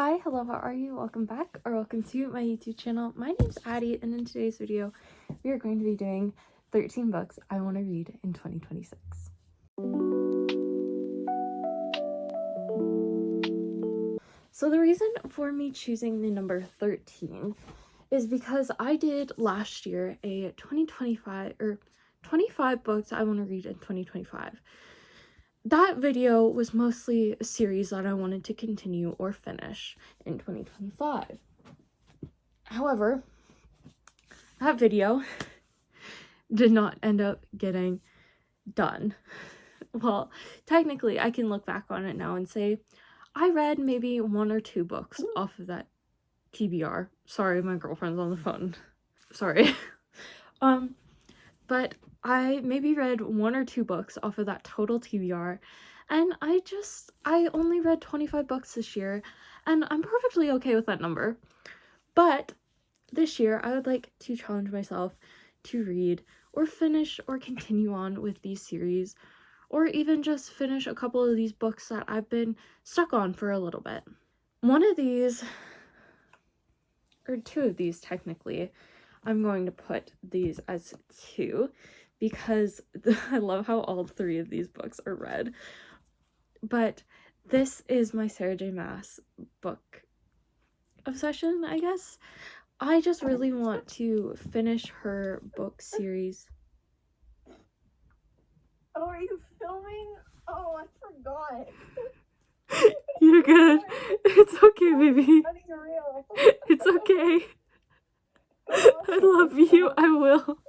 Hi, hello, how are you? Welcome back or welcome to my YouTube channel. My name's Addie, and in today's video, we are going to be doing 13 books I want to read in 2026. So the reason for me choosing the number 13 is because I did last year a 25 books I want to read in 2025. That video was mostly a series that I wanted to continue or finish in 2025. However, that video did not end up getting done. Well, technically, I can look back on it now and say I read maybe 1 or 2 books off of that TBR. Sorry, my girlfriend's on the phone. Sorry. But I maybe read 1 or 2 books off of that total TBR, and I only read 25 books this year, and I'm perfectly okay with that number. But this year, I would like to challenge myself to read or finish or continue on with these series, or even just finish a couple of these books that I've been stuck on for a little bit. One of these, or 2 of these technically, I'm going to put these as 2 because I love how all 3 of these books are read. But this is my Sarah J. Maas book obsession, I guess. I just really want to finish her book series. Oh, are you filming? Oh, I forgot. You're good. It's okay, baby. That is real. It's okay. I love you. I will.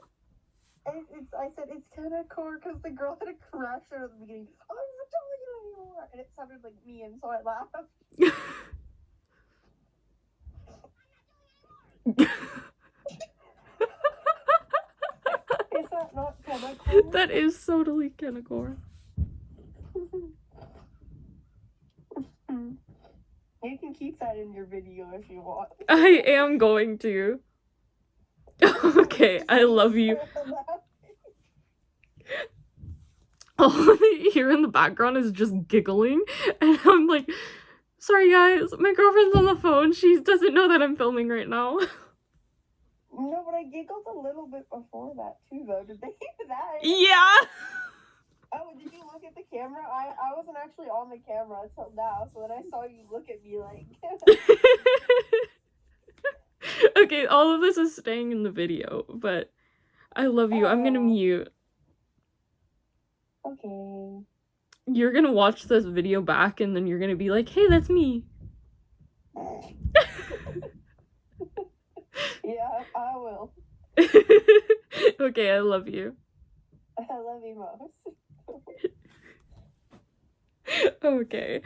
I said it's kind of cool because the girl had a crash there at the beginning. Oh, I'm not telling you anymore. And it sounded like me, and so I laughed. Is that not kind of cool? That is totally kind of cool. You can keep that in your video if you want. I am going to. Okay, I love you. All I hear in the background is just giggling, and I'm like, sorry guys, my girlfriend's on the phone. She doesn't know that I'm filming right now. No, but I giggled a little bit before that too, though. Did they hear that? Yeah. Oh, did you look at the camera? I wasn't actually on the camera until now, so then I saw you look at me like... Okay, all of this is staying in the video, but I love you. I'm gonna mute. Okay. You're gonna watch this video back, and then you're gonna be like, hey, that's me. Yeah, I will. Okay, I love you. I love you most. Okay.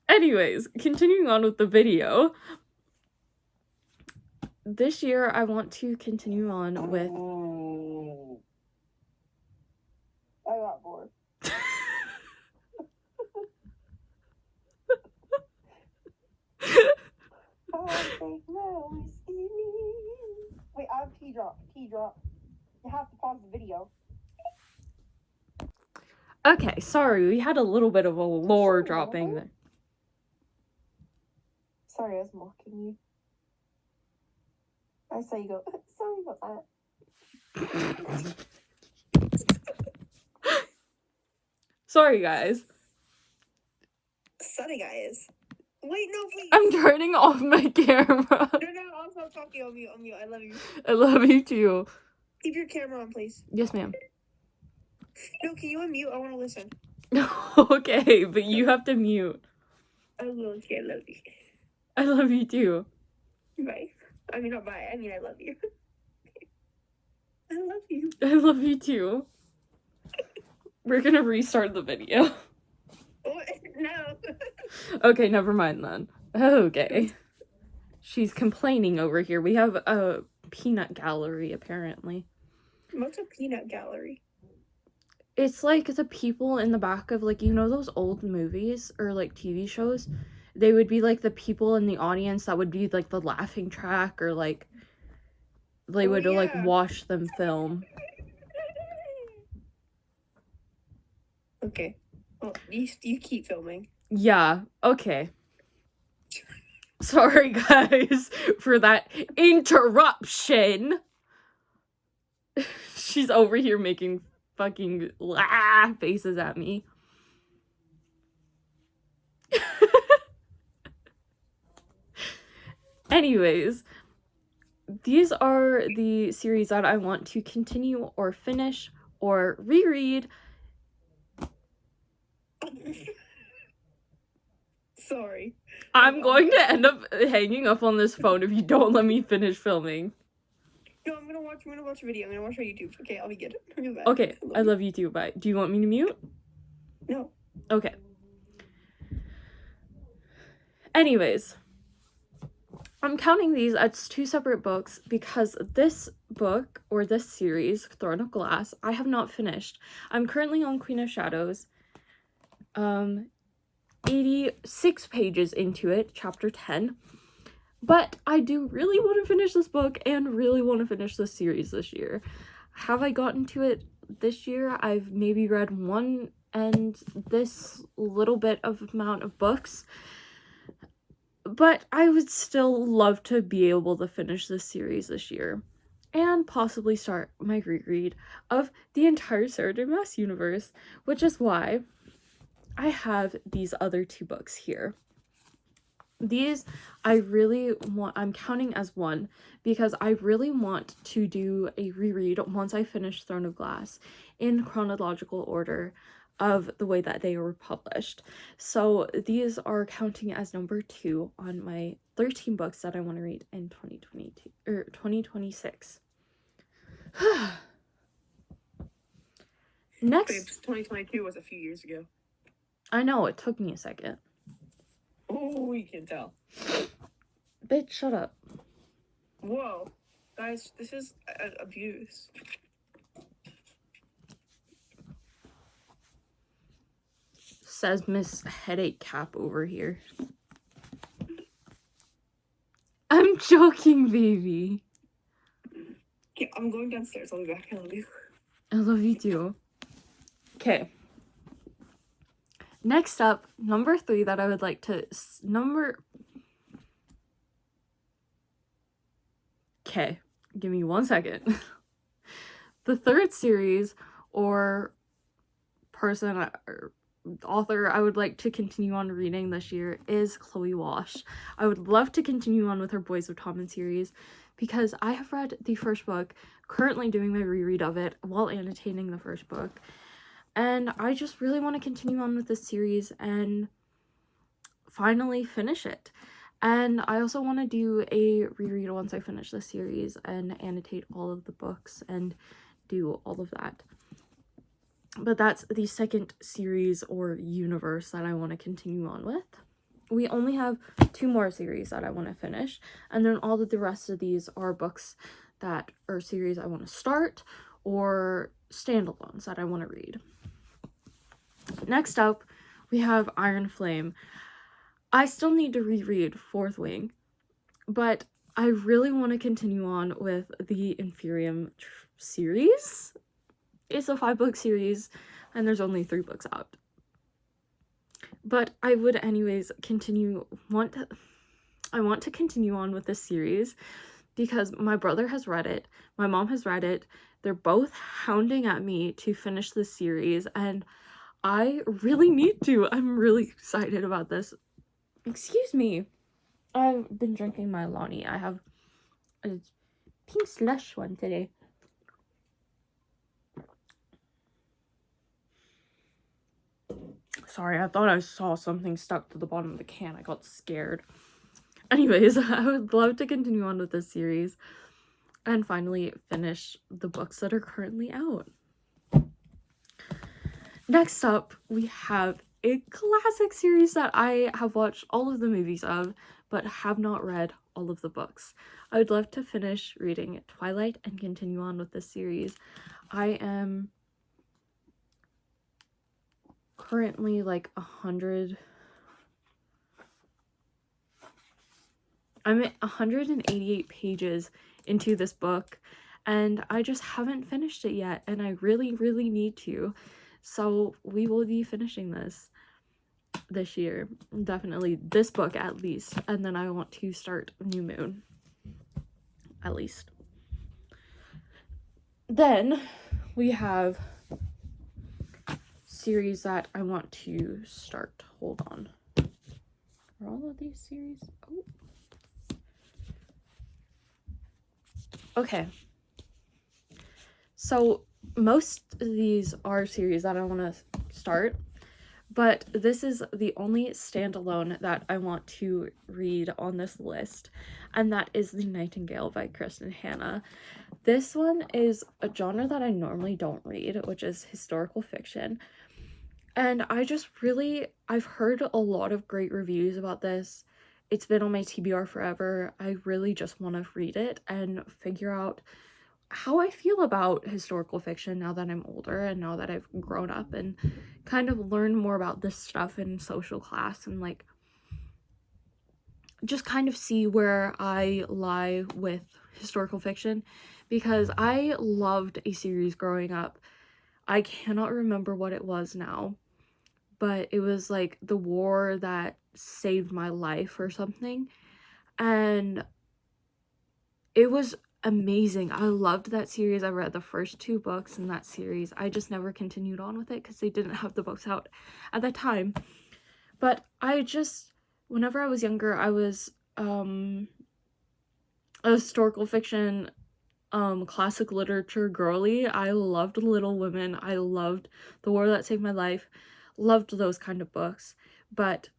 Anyways, continuing on with the video. This year, I want to continue on with... I got bored. Wait, I have tea drop. You have to pause the video. Okay, sorry, we had a little bit of a lore dropping there. Sorry, I was mocking you. I saw you go, sorry about that. Sorry, guys. Sorry, guys. Wait, no, please. I'm turning off my camera. No, I'm not talking on mute. I love you. I love you too. Keep your camera on, please. Yes, ma'am. No, can you unmute? I want to listen. Okay, but you have to mute. I will. Okay, I love you. I love you too. Bye. I mean, not bye. I mean, I love you. I love you. I love you too. We're gonna restart the video. What? No. Okay, never mind then. Okay. She's complaining over here. We have a peanut gallery, apparently. What's a peanut gallery? It's like the people in the back of, like, you know those old movies or, like, TV shows? They would be, like, the people in the audience that would be, like, the laughing track, or, like, they would, like, watch them film. Okay. Well, you keep filming. Yeah, okay. Sorry, guys, for that interruption. She's over here making fucking faces at me. Anyways, these are the series that I want to continue or finish or reread. Sorry. I'm going to end up hanging up on this phone if you don't let me finish filming. No, I'm gonna watch a video. I'm gonna watch my YouTube. Okay, I'll be good. Okay, I love you too. Bye. Do you want me to mute? No. Okay. Anyways, I'm counting these as 2 separate books because this book, or this series, Throne of Glass, I have not finished. I'm currently on Queen of Shadows. 86 pages into it, chapter 10. But I do really want to finish this book and really want to finish this series this year. Have I gotten to it this year? I've maybe read one and this little bit of amount of books. But I would still love to be able to finish this series this year. And possibly start my reread of the entire Sarah J. Maas universe. Which is why I have these other 2 books here. These I'm counting as one because I really want to do a reread once I finish Throne of Glass in chronological order of the way that they were published. So these are counting as number 2 on my 13 books that I want to read in 2022 or 2026. Next, Babes, 2022 was a few years ago. I know, it took me a second. Oh, you can tell. Bitch, shut up. Whoa. Guys, this is abuse. Says Miss Headache Cap over here. I'm joking, baby. Okay, I'm going downstairs. I'll be back. I love you. I love you too. Okay. Next up, number 3 that I would like to Okay, give me 1 second. The third series or person or author I would like to continue on reading this year is Chloe Walsh. I would love to continue on with her Boys of Tommen series because I have read the first book, currently doing my reread of it while annotating the first book. And I just really want to continue on with this series and finally finish it. And I also want to do a reread once I finish the series and annotate all of the books and do all of that. But that's the second series or universe that I want to continue on with. We only have 2 more series that I want to finish. And then all of the rest of these are books that are series I want to start or standalones that I want to read. Next up, we have Iron Flame. I still need to reread Fourth Wing, but I really want to continue on with the Inferium series. It's a 5-book series, and there's only 3 books out. But I would anyways I want to continue on with this series because my brother has read it, my mom has read it, they're both hounding at me to finish this series, and I really need to. I'm really excited about this. Excuse me. I've been drinking my Lonnie. I have a pink slush one today. Sorry, I thought I saw something stuck to the bottom of the can. I got scared. Anyways, I would love to continue on with this series and finally finish the books that are currently out. Next up, we have a classic series that I have watched all of the movies of, but have not read all of the books. I would love to finish reading Twilight and continue on with this series. I am currently like 100... I'm at 188 pages into this book, and I just haven't finished it yet, and I really, really need to. So we will be finishing this. this year. Definitely this book at least. And then I want to start New Moon. At least. Then we have series that I want to start. Hold on. Are all of these series? Oh. Okay. So most of these are series that I want to start, but this is the only standalone that I want to read on this list, and that is The Nightingale by Kristen Hanna. This one is a genre that I normally don't read, which is historical fiction. And I've heard a lot of great reviews about this. It's been on my TBR forever. I really just want to read it and figure out how I feel about historical fiction now that I'm older and now that I've grown up, and kind of learn more about this stuff in social class, and like just kind of see where I lie with historical fiction, because I loved a series growing up. I cannot remember what it was now, but it was like the war that saved my life or something, and it was amazing. I loved that series. I read the first 2 books in that series. I just never continued on with it because they didn't have the books out at that time. But whenever I was younger, I was a historical fiction, classic literature girly. I loved Little Women. I loved The War That Saved My Life. Loved those kind of books. But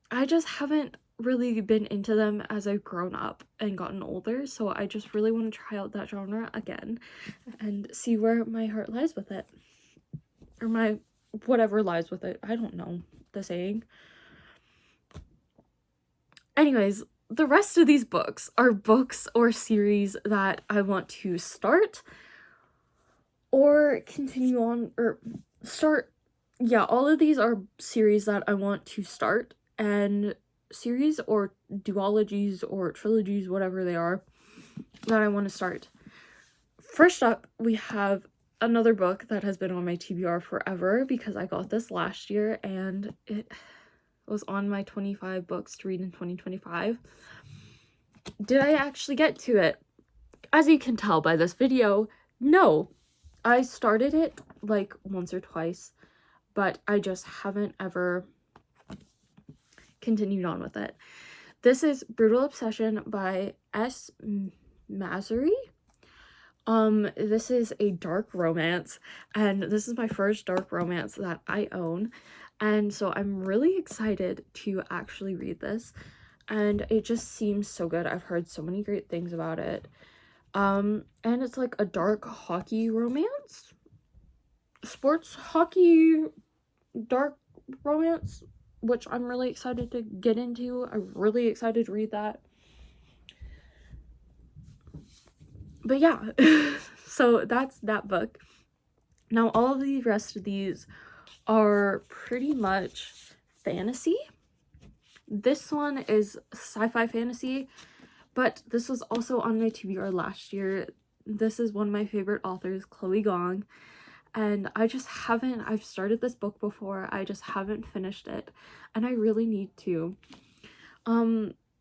I just haven't really been into them as I've grown up and gotten older, so I just really want to try out that genre again and see where my heart lies with it, or my whatever lies with it. I don't know the saying. Anyways, the rest of these books are books or series that I want to start or continue on, or start. Yeah, all of these are series that I want to start, and series or duologies or trilogies, whatever they are, that I want to start. First up, we have another book that has been on my TBR forever because I got this last year and it was on my 25 books to read in 2025. Did I actually get to it? As you can tell by this video, no. I started it like once or twice, but I just haven't ever continued on with it. This is Brutal Obsession by S. Masuri. This is a dark romance, and this is my first dark romance that I own, and so I'm really excited to actually read this, and it just seems so good. I've heard so many great things about it. And it's like a dark hockey romance, sports hockey dark romance, which I'm really excited to get into. I'm really excited to read that. But yeah, so that's that book. Now, all of the rest of these are pretty much fantasy. This one is sci-fi fantasy, but this was also on my TBR last year. This is one of my favorite authors, Chloe Gong, and I've started this book before, I just haven't finished it, and I really need to.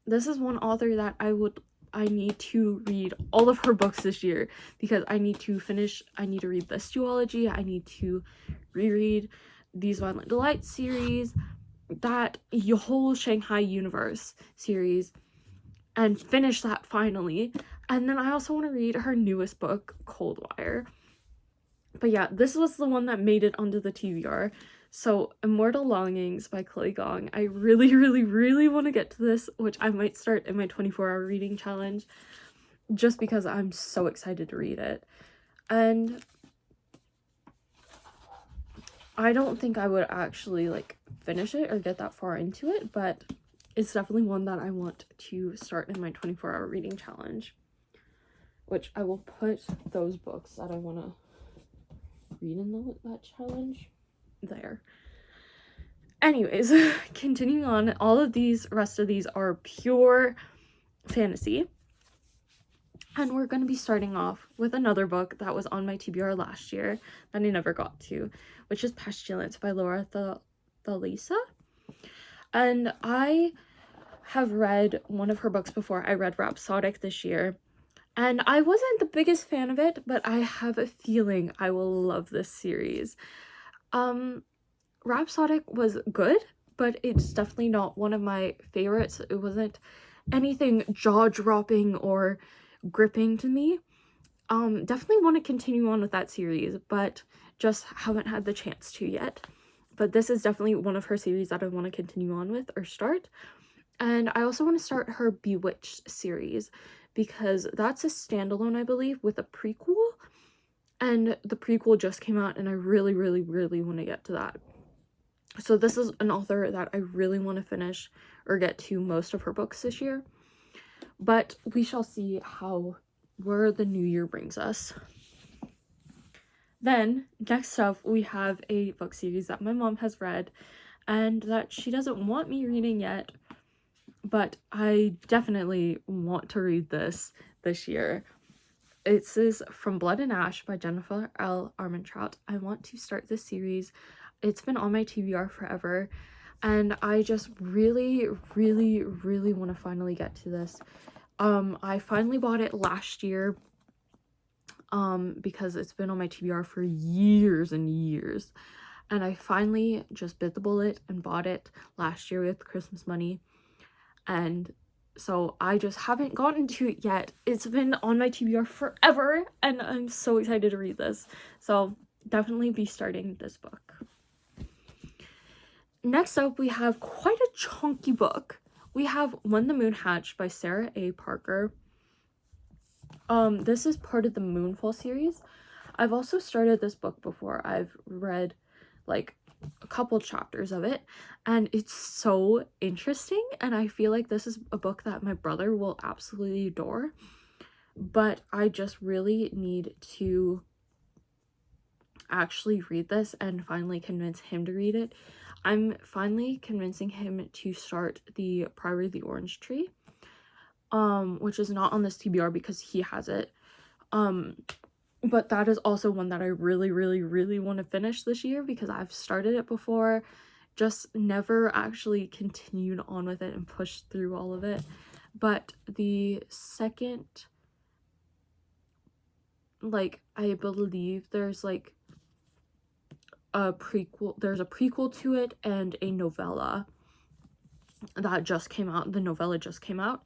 This is one author that I need to read all of her books this year, because I need to read this duology, I need to reread these Violent Delights series, that whole Shanghai Universe series, and finish that finally. And then I also want to read her newest book, Cold Wire. But yeah, this was the one that made it onto the TBR. So, Immortal Longings by Chloe Gong. I really, really, really want to get to this, which I might start in my 24-hour reading challenge, just because I'm so excited to read it. And I don't think I would actually, like, finish it or get that far into it, but it's definitely one that I want to start in my 24-hour reading challenge, which I will put those books that I want to read in that challenge there. Anyways, continuing on, all of these rest of these are pure fantasy, and we're going to be starting off with another book that was on my TBR last year that I never got to, which is Pestilence by Laura Thalisa. And I have read one of her books before. I read Rhapsodic this year, and I wasn't the biggest fan of it, but I have a feeling I will love this series. Rhapsodic was good, but it's definitely not one of my favorites. It wasn't anything jaw-dropping or gripping to me. Definitely want to continue on with that series, but just haven't had the chance to yet. But this is definitely one of her series that I want to continue on with or start. And I also want to start her Bewitched series, because that's a standalone, I believe, with a prequel. And the prequel just came out, and I really, really, really want to get to that. So this is an author that I really want to finish or get to most of her books this year. But we shall see where the new year brings us. Then, next up, we have a book series that my mom has read and that she doesn't want me reading yet, but I definitely want to read this year. It is From Blood and Ash by Jennifer L. Armentrout. I want to start this series. It's been on my TBR forever, and I just really, really, really want to finally get to this. I finally bought it last year, because it's been on my TBR for years and years, and I finally just bit the bullet and bought it last year with Christmas money, and so I just haven't gotten to it yet. It's been on my TBR forever, and I'm so excited to read this, so definitely be starting this book. Next up, we have quite a chunky book. We have When the Moon Hatched by Sarah A. Parker. This is part of the Moonfall series. I've also started this book before. I've read like a couple chapters of it, and it's so interesting, and I feel like this is a book that my brother will absolutely adore, but I just really need to actually read this and finally convince him to read it. I'm finally convincing him to start the Priory of the Orange Tree, which is not on this TBR because he has it, but that is also one that I really, really, really want to finish this year because I've started it before, just never actually continued on with it and pushed through all of it. But the second, like, I believe there's like there's a prequel to it and a novella that just came out. The novella just came out,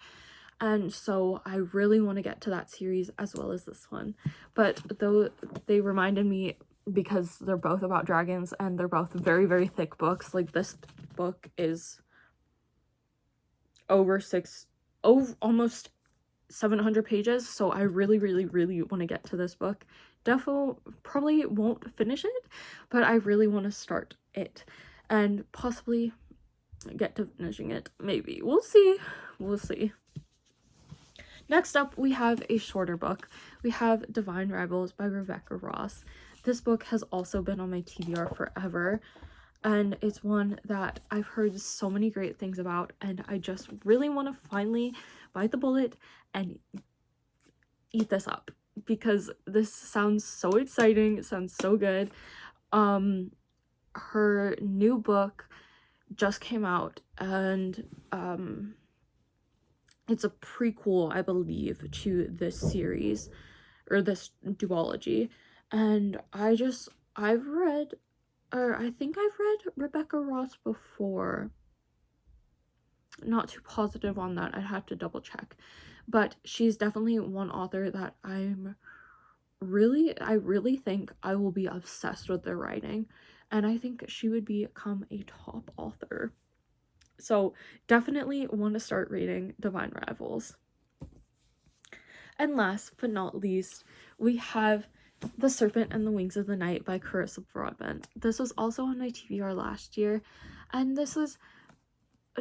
and so I really want to get to that series as well as this one. But though they reminded me, because they're both about dragons and they're both very, very thick books. Like, this book is almost 700 pages, so I really, really, really want to get to this book. Probably won't finish it, but I really want to start it and possibly get to finishing it. Maybe. We'll see. Next up, we have a shorter book. We have Divine Rivals by Rebecca Ross. This book has also been on my TBR forever, and it's one that I've heard so many great things about, and I just really want to finally bite the bullet and eat this up, because this sounds so exciting. It sounds so good. Her new book just came out, and it's a prequel, I believe, to this series, or this duology, and I think I've read Rebecca Ross before. Not too positive on that, I'd have to double check, but she's definitely one author that I really think I will be obsessed with their writing, and I think she would become a top author. So definitely want to start reading Divine Rivals. And last but not least, we have The Serpent and the Wings of the Night by Carissa Broadbent. This was also on my TBR last year, and this was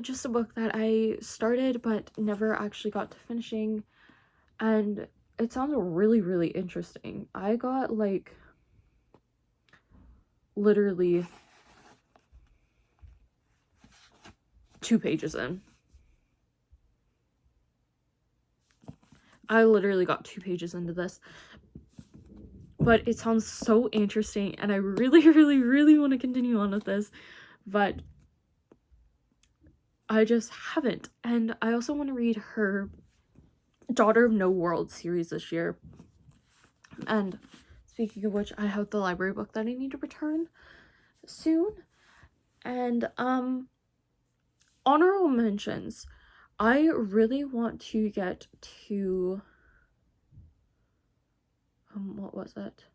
just a book that I started but never actually got to finishing, and it sounds really, really interesting. I got like literally 2 pages in. I literally got 2 pages into this, but it sounds so interesting, and I really, really, really want to continue on with this, but I just haven't. And I also want to read her Daughter of No World series this year. And speaking of which, I have the library book that I need to return soon. And honorable mentions. I really want to get to what was it?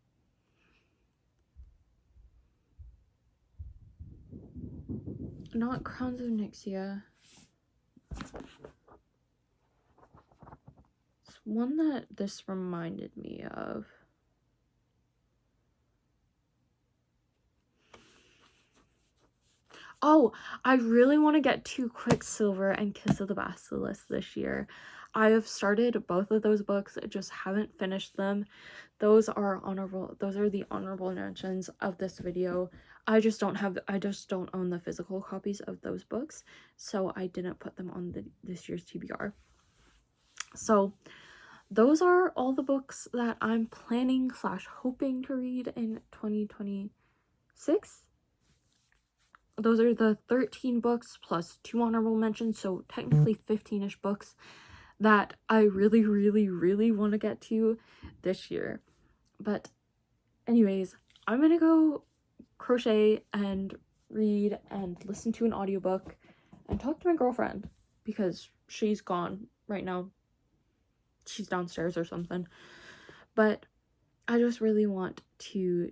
Not Crowns of Nixia. It's one that this reminded me of. Oh, I really want to get to Quicksilver and Kiss of the Basilisk this year. I have started both of those books, I just haven't finished them. Those are the honorable mentions of this video. I just don't own the physical copies of those books, so I didn't put them on this year's TBR. So those are all the books that I'm planning / hoping to read in 2026. Those are the 13 books plus 2 honorable mentions, so technically 15-ish books that I really, really, really want to get to this year. But anyways, I'm gonna go crochet and read and listen to an audiobook and talk to my girlfriend because she's gone right now. She's downstairs or something. But I just really want to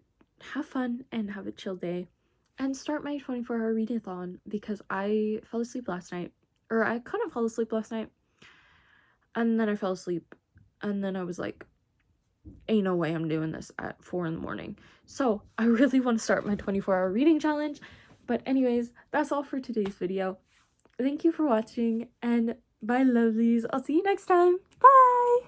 have fun and have a chill day and start my 24-hour readathon because I fell asleep last night. Or I couldn't fall asleep last night. And then I fell asleep. And then I was like, ain't no way I'm doing this at 4 in the morning. So I really want to start my 24-hour reading challenge. But anyways, that's all for today's video. Thank you for watching and bye lovelies. I'll see you next time. Bye!